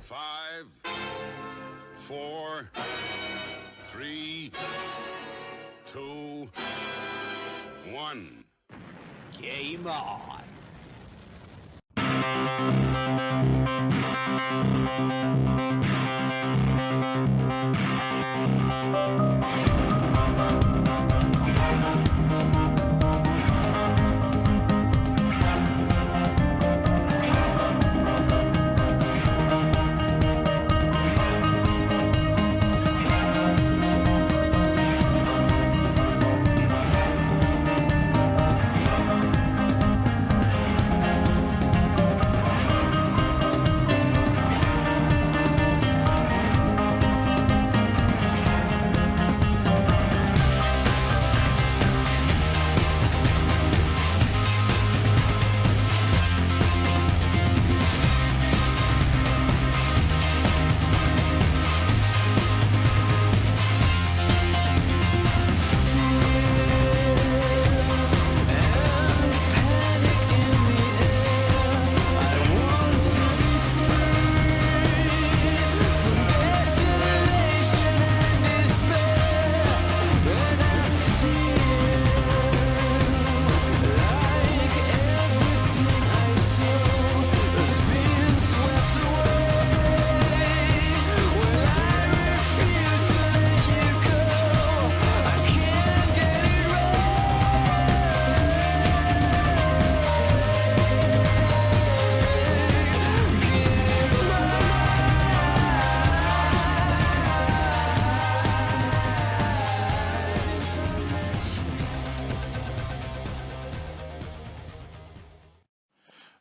5, 4, 3, 2, 1. Game on.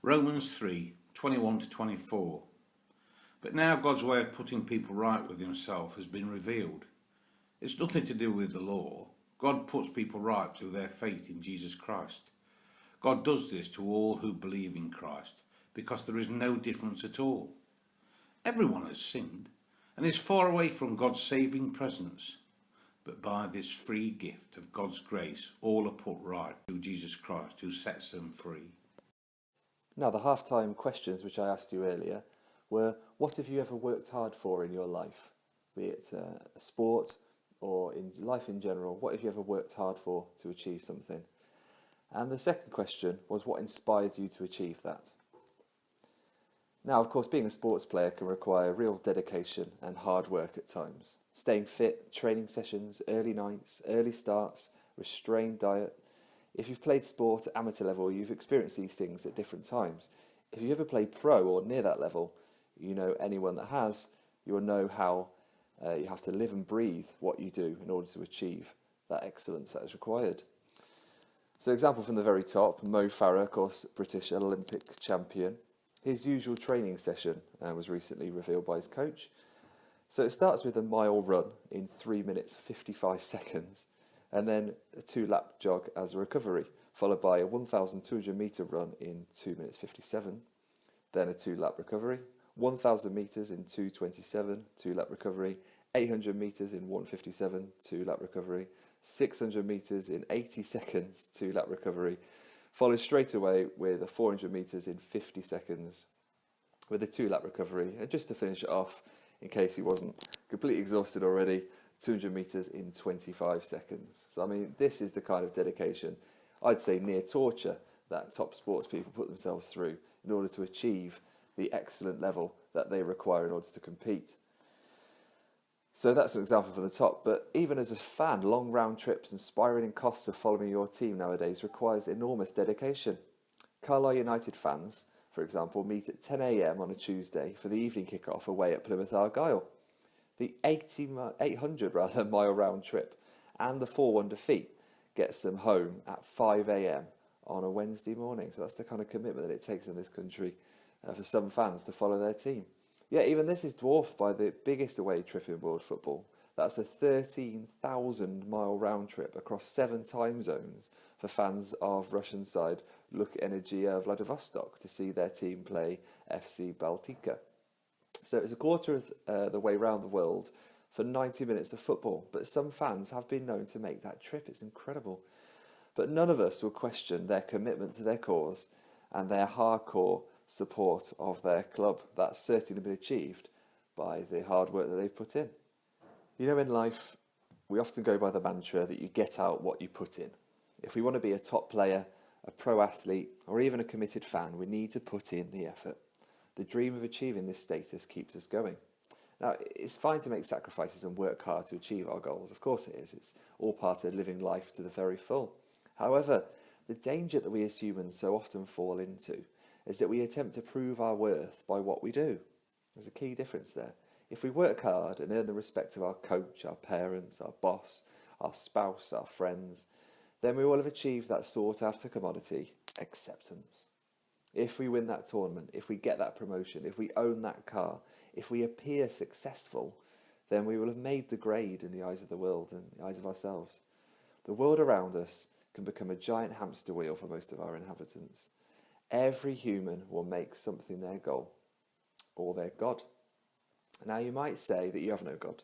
Romans 3, 21 to 24. But now God's way of putting people right with himself has been revealed. It's nothing to do with the law. God puts people right through their faith in Jesus Christ. God does this to all who believe in Christ because there is no difference at all. Everyone has sinned and is far away from God's saving presence. But by this free gift of God's grace, all are put right through Jesus Christ, who sets them free. Now, the half-time questions which I asked you earlier were, what have you ever worked hard for in your life? Be it a sport or in life in general, what have you ever worked hard for to achieve something? And the second question was, what inspired you to achieve that? Now, of course, being a sports player can require real dedication and hard work at times. Staying fit, training sessions, early nights, early starts, restrained diet. If you've played sport at amateur level, you've experienced these things at different times. If you ever played pro or near that level, you know anyone that has, you will know how you have to live and breathe what you do in order to achieve that excellence that is required. So, example from the very top, Mo Farah, of course, British Olympic champion. His usual training session was recently revealed by his coach. So it starts with a mile run in 3 minutes 55 seconds. And then a 2-lap jog as a recovery, followed by a 1,200 metre run in 2 minutes 57, then a 2-lap recovery, 1,000 metres in 2:27, 2-lap recovery, 800 metres in 1:57, 2-lap recovery, 600 metres in 80 seconds, 2-lap recovery, followed straight away with a 400 metres in 50 seconds with a 2-lap recovery, and just to finish it off, in case he wasn't completely exhausted already, 200 metres in 25 seconds. So, I mean, this is the kind of dedication, I'd say near torture, that top sports people put themselves through in order to achieve the excellent level that they require in order to compete. So that's an example for the top, but even as a fan, long round trips and spiralling costs of following your team nowadays requires enormous dedication. Carlisle United fans, for example, meet at 10 a.m. on a Tuesday for the evening kick-off away at Plymouth Argyle. The 800 mile round trip and the 4-1 defeat gets them home at 5 a.m. on a Wednesday morning. So that's the kind of commitment that it takes in this country for some fans to follow their team. Yet even this is dwarfed by the biggest away trip in world football. That's a 13,000 mile round trip across 7 time zones for fans of Russian side Luk Energia Vladivostok to see their team play FC Baltika. So it's a quarter of the way round the world for 90 minutes of football. But some fans have been known to make that trip. It's incredible. But none of us will question their commitment to their cause and their hardcore support of their club. That's certainly been achieved by the hard work that they've put in. You know, in life, we often go by the mantra that you get out what you put in. If we want to be a top player, a pro athlete, or even a committed fan, we need to put in the effort. The dream of achieving this status keeps us going. Now, it's fine to make sacrifices and work hard to achieve our goals. Of course it is. It's all part of living life to the very full. However, the danger that we as humans so often fall into is that we attempt to prove our worth by what we do. There's a key difference there. If we work hard and earn the respect of our coach, our parents, our boss, our spouse, our friends, then we will have achieved that sought after commodity, acceptance. If we win that tournament, if we get that promotion, if we own that car, if we appear successful, then we will have made the grade in the eyes of the world and the eyes of ourselves. The world around us can become a giant hamster wheel for most of our inhabitants. Every human will make something their goal or their God. Now you might say that you have no God,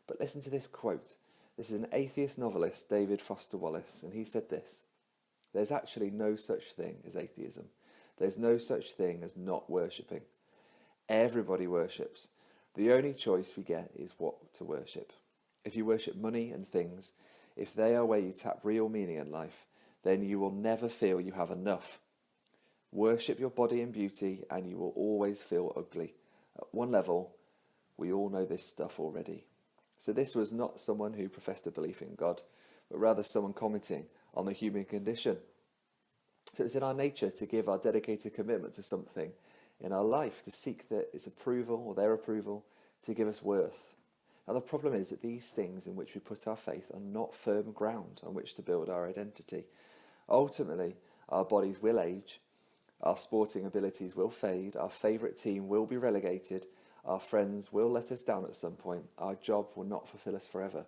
but listen to this quote. This is an atheist novelist, David Foster Wallace, and he said this: "There's actually no such thing as atheism. There's no such thing as not worshipping. Everybody worships. The only choice we get is what to worship. If you worship money and things, if they are where you tap real meaning in life, then you will never feel you have enough. Worship your body and beauty and you will always feel ugly. At one level, we all know this stuff already." So this was not someone who professed a belief in God, but rather someone commenting on the human condition. So it's in our nature to give our dedicated commitment to something in our life, to seek its approval or their approval, to give us worth. Now the problem is that these things in which we put our faith are not firm ground on which to build our identity. Ultimately, our bodies will age, our sporting abilities will fade, our favourite team will be relegated, our friends will let us down at some point, our job will not fulfil us forever.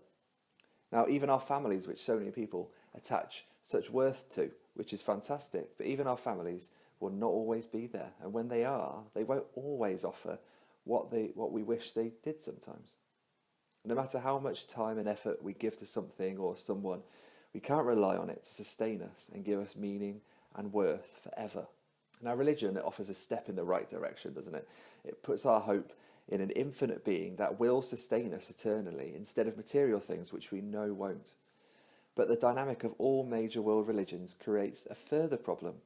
Now, even our families, which so many people attach such worth to, which is fantastic, but even our families will not always be there. And when they are, they won't always offer what we wish they did sometimes. No matter how much time and effort we give to something or someone, we can't rely on it to sustain us and give us meaning and worth forever. Now, religion, it offers a step in the right direction, doesn't it? It puts our hope in an infinite being that will sustain us eternally instead of material things which we know won't. But the dynamic of all major world religions creates a further problem.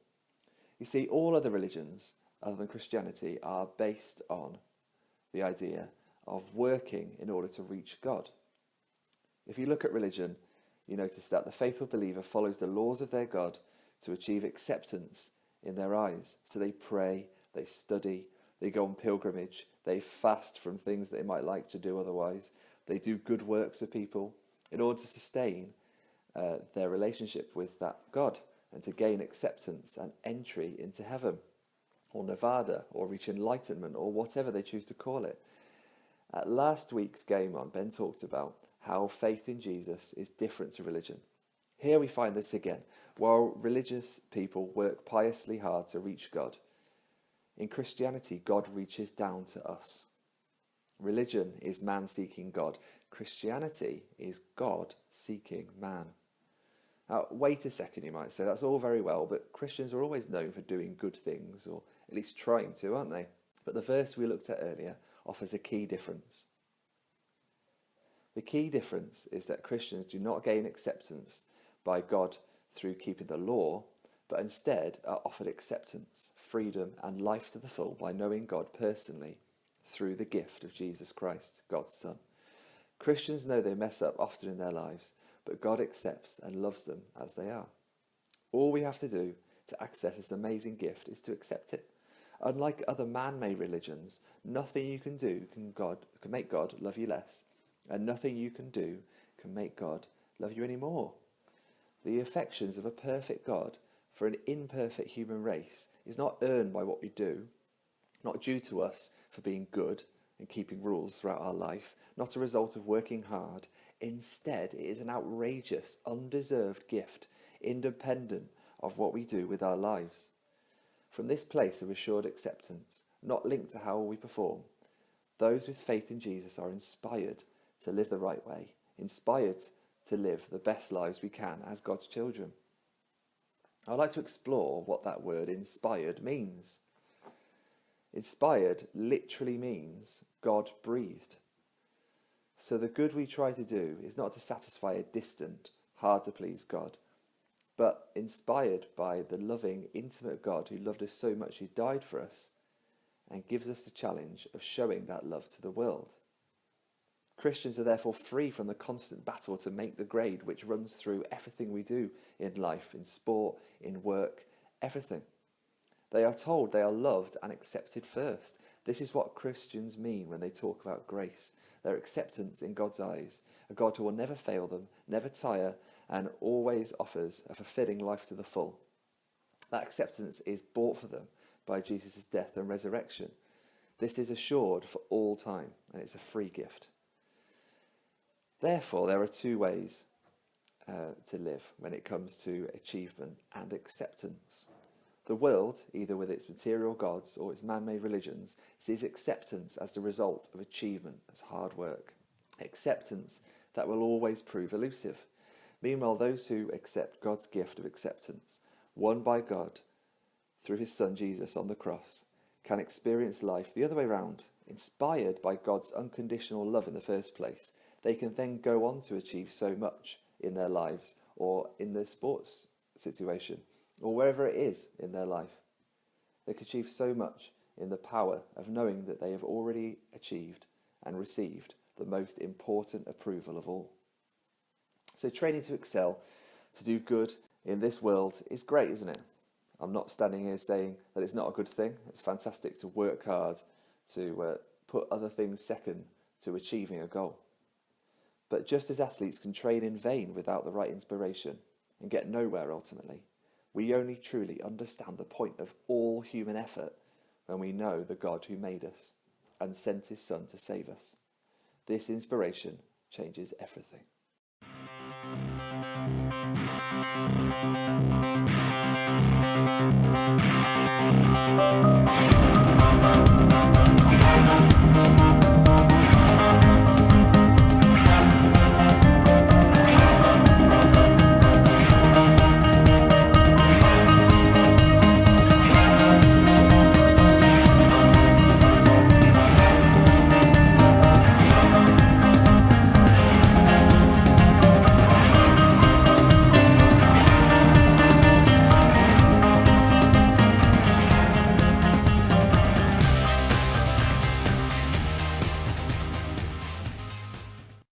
You see, all other religions, other than Christianity, are based on the idea of working in order to reach God. If you look at religion, you notice that the faithful believer follows the laws of their God to achieve acceptance in their eyes. So they pray, they study, they go on pilgrimage, they fast from things they might like to do otherwise, they do good works for people in order to sustain their relationship with that God and to gain acceptance and entry into heaven or Nirvana or reach enlightenment or whatever they choose to call it. At last week's Game On, Ben talked about how faith in Jesus is different to religion. Here we find this again. While religious people work piously hard to reach God, in Christianity, God reaches down to us. Religion is man seeking God. Christianity is God seeking man. Now, wait a second, you might say. That's all very well, but Christians are always known for doing good things, or at least trying to, aren't they? But the verse we looked at earlier offers a key difference. The key difference is that Christians do not gain acceptance by God through keeping the law, but instead are offered acceptance, freedom, and life to the full by knowing God personally through the gift of Jesus Christ, God's Son. Christians know they mess up often in their lives, but God accepts and loves them as they are. All we have to do to access this amazing gift is to accept it. Unlike other man-made religions, nothing you can do can make God love you less, and nothing you can do can make God love you any more. The affections of a perfect God for an imperfect human race is not earned by what we do, not due to us for being good and keeping rules throughout our life, not a result of working hard. Instead, it is an outrageous, undeserved gift, independent of what we do with our lives. From this place of assured acceptance, not linked to how we perform, those with faith in Jesus are inspired to live the right way, inspired to live the best lives we can as God's children. I'd like to explore what that word inspired means. Inspired literally means God breathed. So the good we try to do is not to satisfy a distant, hard to please God, but inspired by the loving, intimate God who loved us so much he died for us and gives us the challenge of showing that love to the world. Christians are therefore free from the constant battle to make the grade which runs through everything we do in life, in sport, in work, everything. They are told they are loved and accepted first. This is what Christians mean when they talk about grace, their acceptance in God's eyes, a God who will never fail them, never tire, and always offers a fulfilling life to the full. That acceptance is bought for them by Jesus' death and resurrection. This is assured for all time, and it's a free gift. Therefore, there are two ways to live when it comes to achievement and acceptance. The world, either with its material gods or its man-made religions, sees acceptance as the result of achievement, as hard work. Acceptance that will always prove elusive. Meanwhile, those who accept God's gift of acceptance, won by God through his Son Jesus on the cross, can experience life the other way round, inspired by God's unconditional love in the first place. They can then go on to achieve so much in their lives or in their sports situation or wherever it is in their life. They can achieve so much in the power of knowing that they have already achieved and received the most important approval of all. So training to excel, to do good in this world is great, isn't it? I'm not standing here saying that it's not a good thing. It's fantastic to work hard, to put other things second to achieving a goal. But just as athletes can train in vain without the right inspiration and get nowhere ultimately, we only truly understand the point of all human effort when we know the God who made us and sent his Son to save us. This inspiration changes everything.